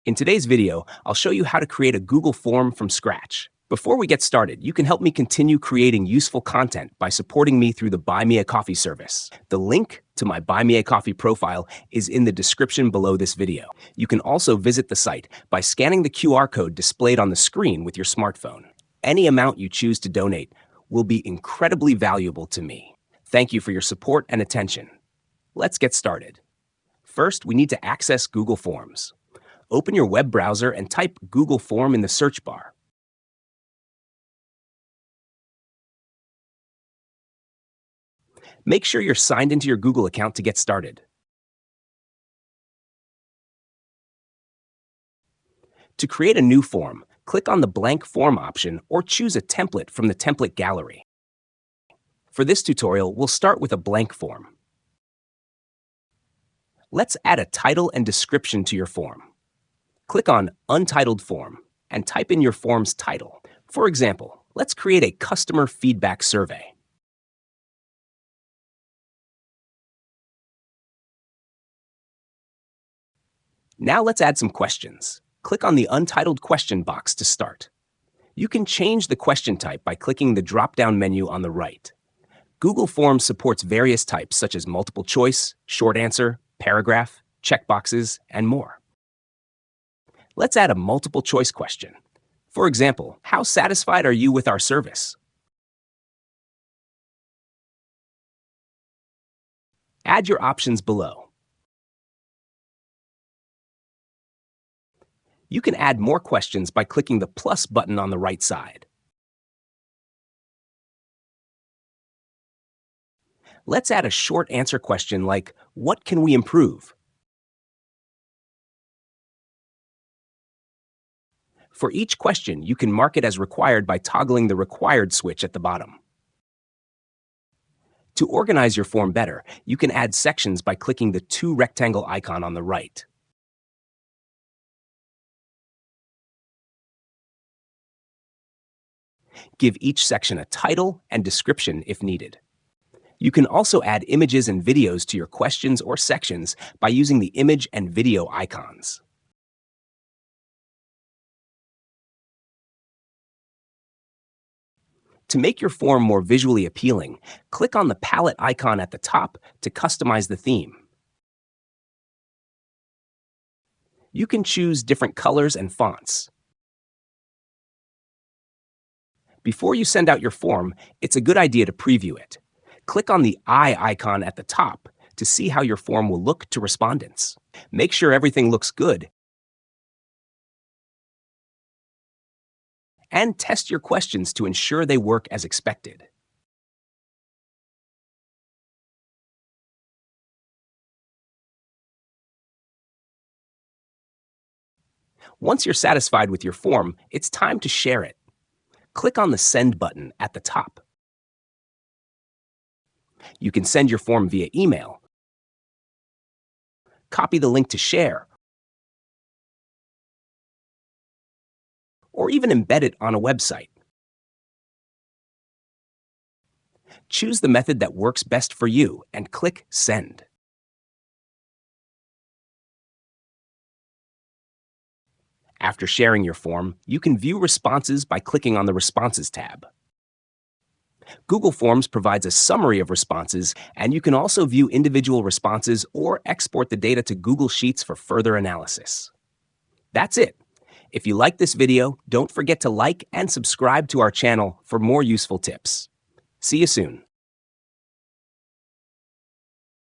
In today's video, I'll show you how to create a Google form from scratch. Before we get started, you can help me continue creating useful content by supporting me through the Buy Me a Coffee service. The link to my Buy Me a Coffee profile is in the description below this video. You can also visit the site by scanning the QR code displayed on the screen with your smartphone. Any amount you choose to donate will be incredibly valuable to me. Thank you for your support and attention. Let's get started. First, we need to access Google Forms. Open your web browser and type Google Form in the search bar. Make sure you're signed into your Google account to get started. To create a new form, click on the blank form option or choose a template from the template gallery. For this tutorial, we'll start with a blank form. Let's add a title and description to your form. Click on Untitled Form and type in your form's title. For example, let's create a customer feedback survey. Now let's add some questions. Click on the Untitled Question box to start. You can change the question type by clicking the drop-down menu on the right. Google Forms supports various types such as multiple choice, short answer, paragraph, checkboxes, and more. Let's add a multiple choice question. For example, how satisfied are you with our service? Add your options below. You can add more questions by clicking the plus button on the right side. Let's add a short answer question like, what can we improve? For each question, you can mark it as required by toggling the required switch at the bottom. To organize your form better, you can add sections by clicking the two rectangle icon on the right. Give each section a title and description if needed. You can also add images and videos to your questions or sections by using the image and video icons. To make your form more visually appealing, click on the palette icon at the top to customize the theme. You can choose different colors and fonts. Before you send out your form, it's a good idea to preview it. Click on the eye icon at the top to see how your form will look to respondents. Make sure everything looks good and test your questions to ensure they work as expected. Once you're satisfied with your form, it's time to share it. Click on the Send button at the top. You can send your form via email, copy the link to share, or even embed it on a website. Choose the method that works best for you and click Send. After sharing your form, you can view responses by clicking on the Responses tab. Google Forms provides a summary of responses, and you can also view individual responses or export the data to Google Sheets for further analysis. That's it. If you like this video, don't forget to like and subscribe to our channel for more useful tips. See you soon.